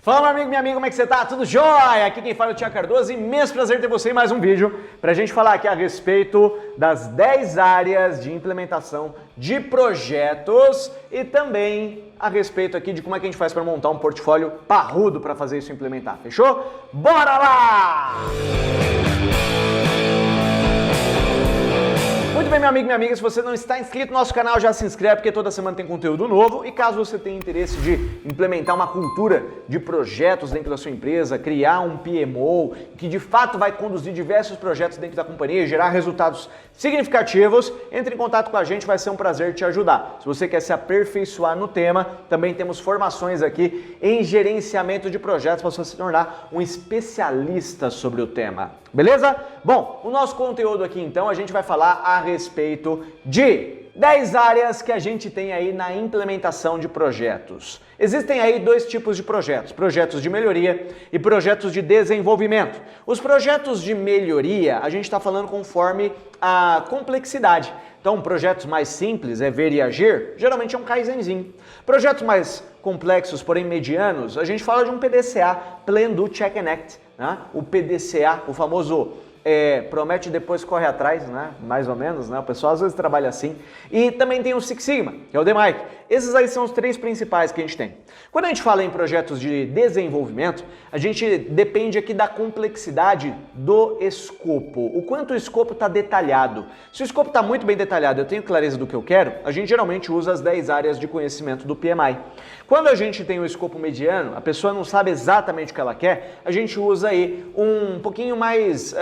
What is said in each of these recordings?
Fala, meu amigo, minha amiga, como é que você tá? Tudo jóia? Aqui quem fala é o Thiago Cardoso, imenso prazer ter você em mais um vídeo pra gente falar aqui a respeito das 10 áreas de implementação de projetos e também a respeito aqui de como é que a gente faz para montar um portfólio parrudo para fazer isso implementar, fechou? Bora lá! Muito bem, meu amigo e minha amiga, se você não está inscrito no nosso canal, já se inscreve porque toda semana tem conteúdo novo e caso você tenha interesse de implementar uma cultura de projetos dentro da sua empresa, criar um PMO que de fato vai conduzir diversos projetos dentro da companhia e gerar resultados significativos, entre em contato com a gente, vai ser um prazer te ajudar. Se você quer se aperfeiçoar no tema, também temos formações aqui em gerenciamento de projetos para você se tornar um especialista sobre o tema. Beleza? Bom, o nosso conteúdo aqui então, a gente vai falar a respeito de 10 áreas que a gente tem aí na implementação de projetos. Existem aí dois tipos de projetos, projetos de melhoria e projetos de desenvolvimento. Os projetos de melhoria, a gente está falando conforme a complexidade. Então, projetos mais simples, é ver e agir, geralmente é um Kaizenzinho. Projetos mais complexos, porém medianos, a gente fala de um PDCA, Plan, Do, Check and Act. Né? O PDCA, o famoso promete e depois corre atrás, né? Mais ou menos, né? O pessoal às vezes trabalha assim. E também tem o Six Sigma, que é o DMAIC. Esses aí são os três principais que a gente tem. Quando a gente fala em projetos de desenvolvimento, a gente depende aqui da complexidade do escopo. O quanto o escopo está detalhado. Se o escopo está muito bem detalhado, eu tenho clareza do que eu quero, a gente geralmente usa as 10 áreas de conhecimento do PMI. Quando a gente tem um escopo mediano, a pessoa não sabe exatamente o que ela quer, a gente usa aí um pouquinho mais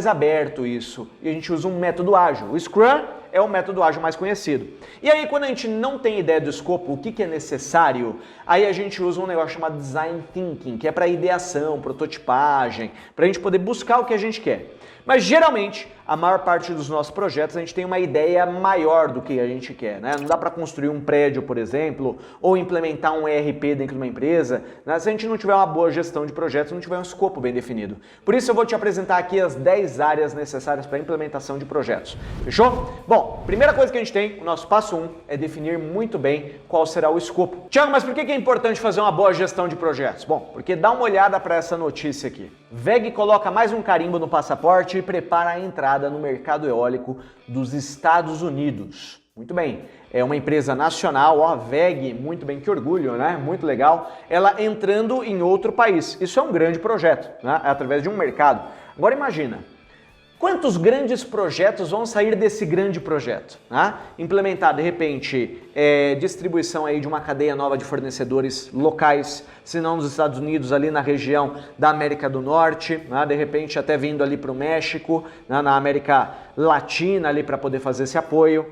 aberto isso. E a gente usa um método ágil. O Scrum é o método ágil mais conhecido. E aí, quando a gente não tem ideia do escopo, o que é necessário, aí a gente usa um negócio chamado Design Thinking, que é para ideação, prototipagem, para a gente poder buscar o que a gente quer. Mas geralmente, a maior parte dos nossos projetos, a gente tem uma ideia maior do que a gente quer, né? Não dá para construir um prédio, por exemplo, ou implementar um ERP dentro de uma empresa, né? Se a gente não tiver uma boa gestão de projetos, não tiver um escopo bem definido. Por isso eu vou te apresentar aqui as 10 áreas necessárias para a implementação de projetos. Fechou? Bom, primeira coisa que a gente tem, o nosso passo 1, é definir muito bem qual será o escopo. Tiago, mas por que é importante fazer uma boa gestão de projetos? Bom, porque dá uma olhada para essa notícia aqui. WEG coloca mais um carimbo no passaporte e prepara a entrada no mercado eólico dos Estados Unidos. Muito bem, é uma empresa nacional, ó, WEG, muito bem, que orgulho, né? Muito legal. Ela entrando em outro país. Isso é um grande projeto, né? Através de um mercado. Agora imagina, quantos grandes projetos vão sair desse grande projeto? Né? Implementar, de repente, distribuição aí de uma cadeia nova de fornecedores locais, se não nos Estados Unidos, ali na região da América do Norte, né? De repente até vindo ali para o México, né? Na América Latina ali para poder fazer esse apoio.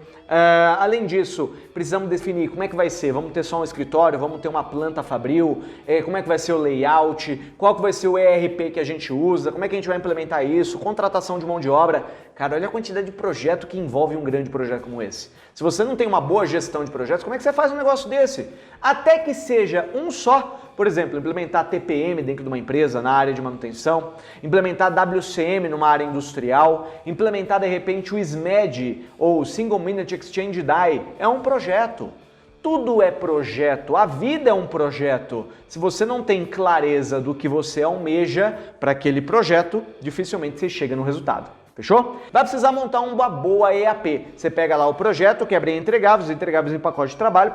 Além disso, precisamos definir como é que vai ser, vamos ter só um escritório, vamos ter uma planta fabril, como é que vai ser o layout, qual que vai ser o ERP que a gente usa, como é que a gente vai implementar isso, contratação de mão de obra. Cara, olha a quantidade de projeto que envolve um grande projeto como esse. Se você não tem uma boa gestão de projetos, como é que você faz um negócio desse? Até que seja um só, por exemplo, implementar TPM dentro de uma empresa na área de manutenção, implementar WCM numa área industrial, implementar de repente o SMED ou Single Minute Exchange Die, é um projeto. Tudo é projeto, a vida é um projeto. Se você não tem clareza do que você almeja para aquele projeto, dificilmente você chega no resultado. Fechou? Vai precisar montar uma boa EAP. Você pega lá o projeto, quebra em entregáveis em pacote de trabalho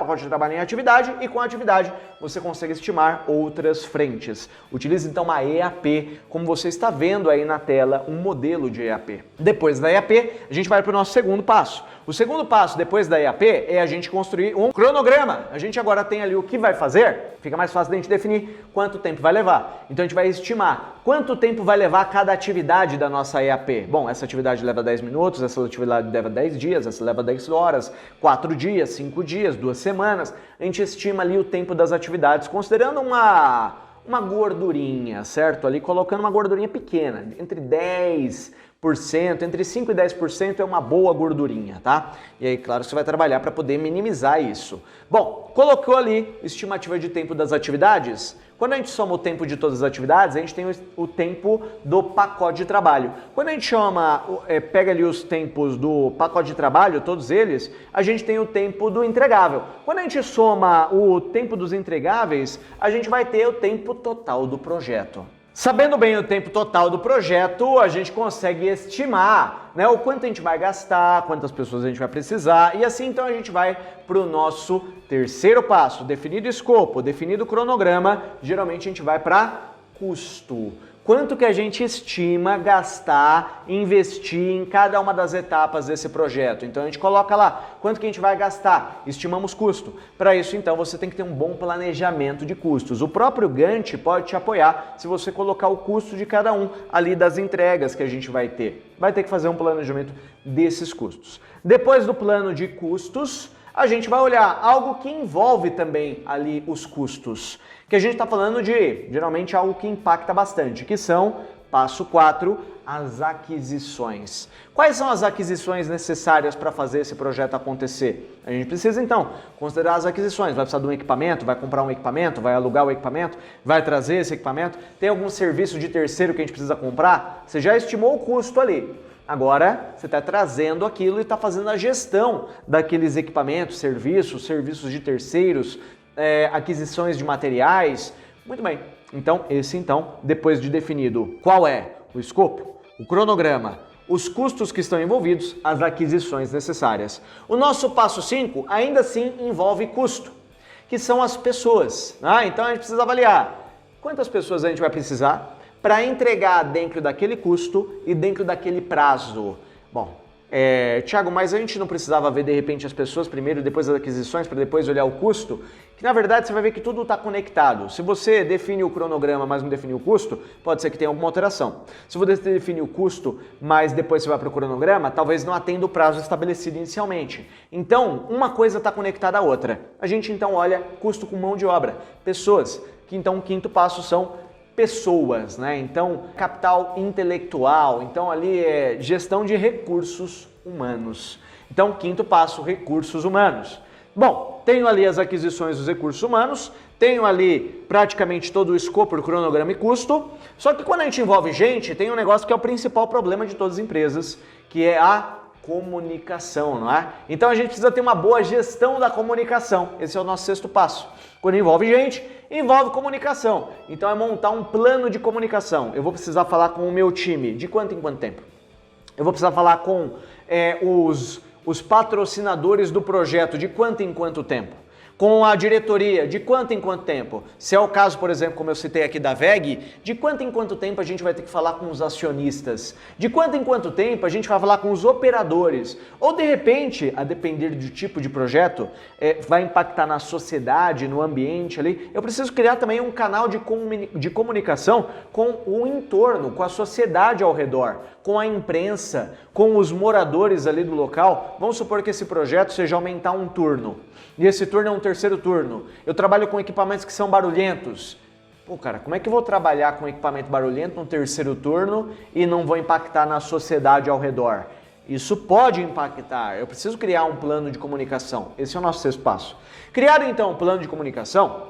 em atividade e com a atividade você consegue estimar outras frentes. Utilize então uma EAP, como você está vendo aí na tela, um modelo de EAP. Depois da EAP, a gente vai para o nosso segundo passo. O segundo passo depois da EAP é a gente construir um cronograma. A gente agora tem ali o que vai fazer, fica mais fácil de a gente definir quanto tempo vai levar. Então a gente vai estimar quanto tempo vai levar cada atividade da nossa EAP. Bom, essa atividade leva 10 minutos, essa atividade leva 10 dias, essa leva 10 horas, 4 dias, 5 dias, 2 semanas. A gente estima ali o tempo das atividades, considerando uma gordurinha, certo? Ali colocando uma gordurinha pequena, entre 10 entre 5% e 10% é uma boa gordurinha, tá? E aí, claro, você vai trabalhar para poder minimizar isso. Bom, colocou ali estimativa de tempo das atividades. Quando a gente soma o tempo de todas as atividades, a gente tem o tempo do pacote de trabalho. Quando a gente pega ali os tempos do pacote de trabalho, todos eles, a gente tem o tempo do entregável. Quando a gente soma o tempo dos entregáveis, a gente vai ter o tempo total do projeto. Sabendo bem o tempo total do projeto, a gente consegue estimar, né, o quanto a gente vai gastar, quantas pessoas a gente vai precisar, e assim então a gente vai para o nosso terceiro passo. Definido o escopo, definido o cronograma, geralmente a gente vai para custo. Quanto que a gente estima gastar, investir em cada uma das etapas desse projeto. Então a gente coloca lá, quanto que a gente vai gastar, estimamos custo. Para isso então você tem que ter um bom planejamento de custos. O próprio Gantt pode te apoiar se você colocar o custo de cada um ali das entregas que a gente vai ter. Vai ter que fazer um planejamento desses custos. Depois do plano de custos, a gente vai olhar algo que envolve também ali os custos, que a gente está falando de, geralmente, algo que impacta bastante, que são, passo 4, as aquisições. Quais são as aquisições necessárias para fazer esse projeto acontecer? A gente precisa, então, considerar as aquisições. Vai precisar de um equipamento, vai comprar um equipamento, vai alugar o equipamento, vai trazer esse equipamento, tem algum serviço de terceiro que a gente precisa comprar? Você já estimou o custo ali. Agora, você está trazendo aquilo e está fazendo a gestão daqueles equipamentos, serviços de terceiros, aquisições de materiais. Muito bem. Então, depois de definido qual é o escopo, o cronograma, os custos que estão envolvidos, as aquisições necessárias. O nosso passo 5 ainda assim envolve custo, que são as pessoas. Então, a gente precisa avaliar quantas pessoas a gente vai precisar para entregar dentro daquele custo e dentro daquele prazo. Bom, Thiago, mas a gente não precisava ver de repente as pessoas primeiro e depois as aquisições para depois olhar o custo? Que na verdade você vai ver que tudo está conectado. Se você define o cronograma, mas não define o custo, pode ser que tenha alguma alteração. Se você define o custo, mas depois você vai para o cronograma, talvez não atenda o prazo estabelecido inicialmente. Então, uma coisa está conectada à outra. A gente então olha custo com mão de obra, pessoas, que então o quinto passo são pessoas, né? Então, capital intelectual, então ali é gestão de recursos humanos. Então, quinto passo, recursos humanos. Bom, tenho ali as aquisições dos recursos humanos, tenho ali praticamente todo o escopo, o cronograma e custo, só que quando a gente envolve gente, tem um negócio que é o principal problema de todas as empresas, que é a comunicação, não é? Então a gente precisa ter uma boa gestão da comunicação. Esse é o nosso sexto passo. Quando envolve gente, envolve comunicação. Então é montar um plano de comunicação. Eu vou precisar falar com o meu time de quanto em quanto tempo? Eu vou precisar falar com os patrocinadores do projeto de quanto em quanto tempo? Com a diretoria, de quanto em quanto tempo? Se é o caso, por exemplo, como eu citei aqui da VEG, de quanto em quanto tempo a gente vai ter que falar com os acionistas? De quanto em quanto tempo a gente vai falar com os operadores? Ou de repente, a depender do tipo de projeto, vai impactar na sociedade, no ambiente ali. Eu preciso criar também um canal de comunicação com o entorno, com a sociedade ao redor, com a imprensa, com os moradores ali do local. Vamos supor que esse projeto seja aumentar um turno. E esse turno é um terceiro turno. Eu trabalho com equipamentos que são barulhentos. Pô, cara, como é que eu vou trabalhar com equipamento barulhento no terceiro turno e não vou impactar na sociedade ao redor? Isso pode impactar. Eu preciso criar um plano de comunicação. Esse é o nosso sexto passo. Criado então um plano de comunicação,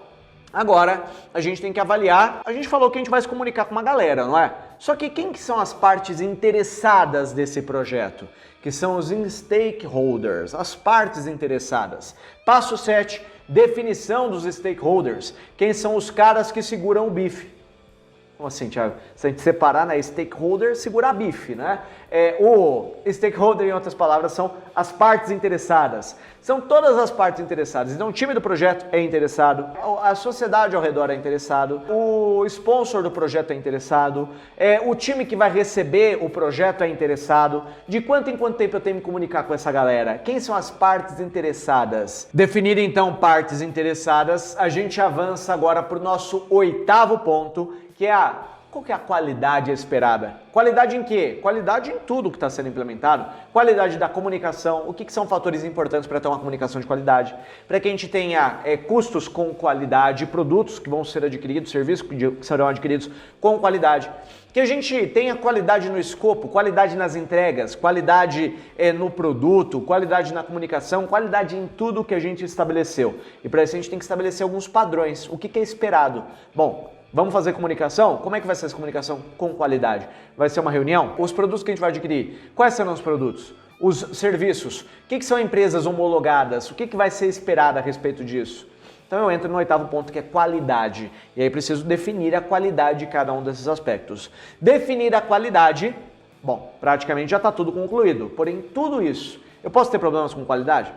agora a gente tem que avaliar. A gente falou que a gente vai se comunicar com uma galera, não é? Só que quem que são as partes interessadas desse projeto? Que são os stakeholders, as partes interessadas. Passo 7, definição dos stakeholders. Quem são os caras que seguram o bife? Como assim, Thiago? Se a gente separar, né, stakeholder, segurar bife, né? O stakeholder, em outras palavras, são as partes interessadas. São todas as partes interessadas. Então, o time do projeto é interessado, a sociedade ao redor é interessado, o sponsor do projeto é interessado, o time que vai receber o projeto é interessado. De quanto em quanto tempo eu tenho que me comunicar com essa galera? Quem são as partes interessadas? Definir, então, partes interessadas, a gente avança agora para o nosso oitavo ponto, que é a qual que é a qualidade esperada? Qualidade em quê? Qualidade em tudo que está sendo implementado. Qualidade da comunicação. O que são fatores importantes para ter uma comunicação de qualidade? Para que a gente tenha custos com qualidade, produtos que vão ser adquiridos, serviços que serão adquiridos com qualidade. Que a gente tenha qualidade no escopo, qualidade nas entregas, qualidade no produto, qualidade na comunicação, qualidade em tudo que a gente estabeleceu. E para isso a gente tem que estabelecer alguns padrões. O que é esperado? Bom, vamos fazer comunicação? Como é que vai ser essa comunicação com qualidade? Vai ser uma reunião? Os produtos que a gente vai adquirir, quais serão os produtos? Os serviços, o que são empresas homologadas? O que vai ser esperado a respeito disso? Então eu entro no 8º ponto, que é qualidade. E aí preciso definir a qualidade de cada um desses aspectos. Definir a qualidade, bom, praticamente já está tudo concluído. Porém, tudo isso, eu posso ter problemas com qualidade?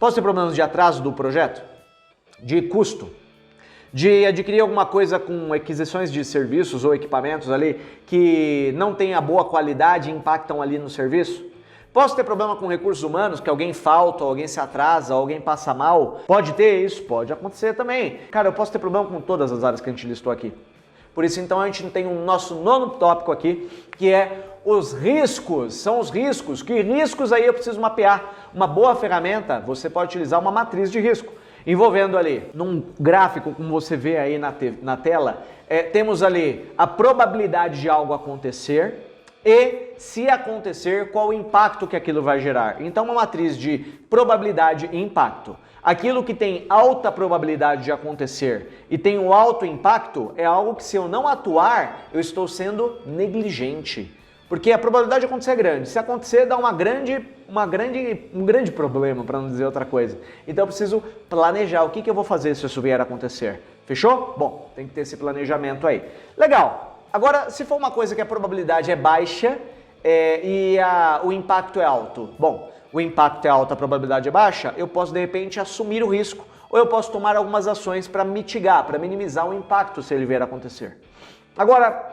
Posso ter problemas de atraso do projeto? De custo? De adquirir alguma coisa com aquisições de serviços ou equipamentos ali que não tenha boa qualidade e impactam ali no serviço? Posso ter problema com recursos humanos, que alguém falta, alguém se atrasa, alguém passa mal? Pode ter isso? Pode acontecer também. Cara, eu posso ter problema com todas as áreas que a gente listou aqui. Por isso, então, a gente tem o nosso 9º tópico aqui, que é os riscos. São os riscos. Que riscos aí eu preciso mapear? Uma boa ferramenta, você pode utilizar uma matriz de risco. Envolvendo ali, num gráfico, como você vê aí na tela, temos ali a probabilidade de algo acontecer e, se acontecer, qual o impacto que aquilo vai gerar. Então, uma matriz de probabilidade e impacto. Aquilo que tem alta probabilidade de acontecer e tem um alto impacto é algo que, se eu não atuar, eu estou sendo negligente. Porque a probabilidade de acontecer é grande. Se acontecer, dá um grande problema, para não dizer outra coisa. Então eu preciso planejar o que eu vou fazer se isso vier a acontecer. Fechou? Bom, tem que ter esse planejamento aí. Legal. Agora, se for uma coisa que a probabilidade é baixa e o impacto é alto. Bom, o impacto é alto, a probabilidade é baixa, eu posso de repente assumir o risco ou eu posso tomar algumas ações para mitigar, para minimizar o impacto se ele vier a acontecer. Agora,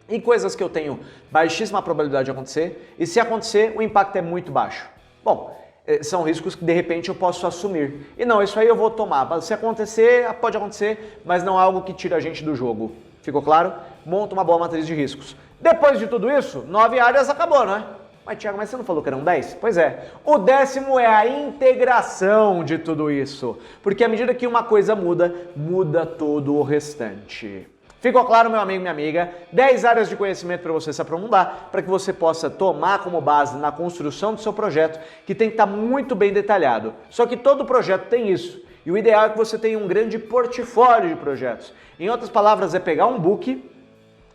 e coisas que eu tenho baixíssima probabilidade de acontecer, e se acontecer, o impacto é muito baixo. Bom, são riscos que de repente eu posso assumir. E não, isso aí eu vou tomar. Se acontecer, pode acontecer, mas não é algo que tira a gente do jogo. Ficou claro? Monta uma boa matriz de riscos. Depois de tudo isso, 9 áreas acabou, não é? Mas Thiago, mas você não falou que eram 10? Pois é. O 10º é a integração de tudo isso. Porque à medida que uma coisa muda, muda todo o restante. Ficou claro, meu amigo, minha amiga? 10 áreas de conhecimento para você se aprofundar, para que você possa tomar como base na construção do seu projeto, que tem que estar muito bem detalhado. Só que todo projeto tem isso. E o ideal é que você tenha um grande portfólio de projetos. Em outras palavras, é pegar um book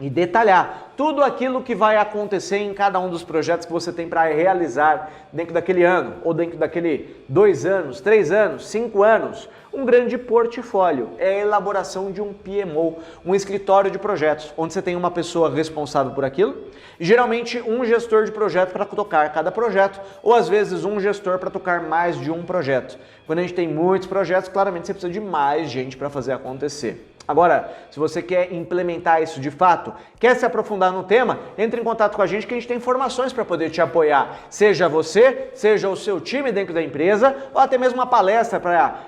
e detalhar tudo aquilo que vai acontecer em cada um dos projetos que você tem para realizar dentro daquele ano, ou dentro daquele 2 anos, 3 anos, 5 anos. Um grande portfólio é a elaboração de um PMO, um escritório de projetos, onde você tem uma pessoa responsável por aquilo, e geralmente um gestor de projeto para tocar cada projeto, ou às vezes um gestor para tocar mais de um projeto. Quando a gente tem muitos projetos, claramente você precisa de mais gente para fazer acontecer. Agora, se você quer implementar isso de fato, quer se aprofundar no tema, entre em contato com a gente que a gente tem informações para poder te apoiar. Seja você, seja o seu time dentro da empresa, ou até mesmo uma palestra para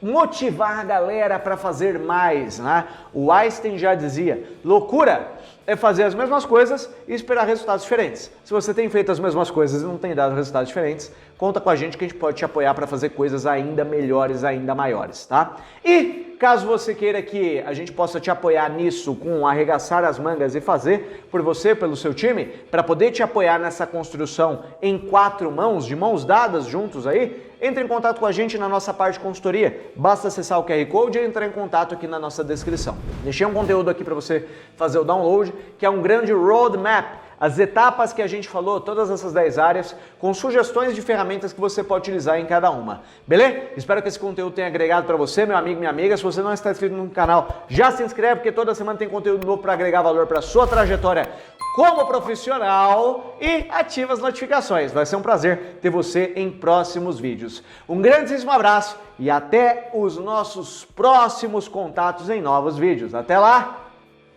motivar a galera para fazer mais, né? O Einstein já dizia, loucura é fazer as mesmas coisas e esperar resultados diferentes. Se você tem feito as mesmas coisas e não tem dado resultados diferentes, conta com a gente que a gente pode te apoiar para fazer coisas ainda melhores, ainda maiores, tá? E caso você queira que a gente possa te apoiar nisso, com arregaçar as mangas e fazer por você, pelo seu time, para poder te apoiar nessa construção em 4 mãos, de mãos dadas juntos aí, entre em contato com a gente na nossa parte de consultoria. Basta acessar o QR Code e entrar em contato aqui na nossa descrição. Deixei um conteúdo aqui para você fazer o download, que é um grande roadmap, as etapas que a gente falou, todas essas 10 áreas, com sugestões de ferramentas que você pode utilizar em cada uma. Beleza? Espero que esse conteúdo tenha agregado para você, meu amigo, minha amiga. Se você não está inscrito no canal, já se inscreve, porque toda semana tem conteúdo novo para agregar valor para a sua trajetória como profissional e ativa as notificações. Vai ser um prazer ter você em próximos vídeos. Um grandíssimo abraço e até os nossos próximos contatos em novos vídeos. Até lá!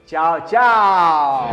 Tchau, tchau!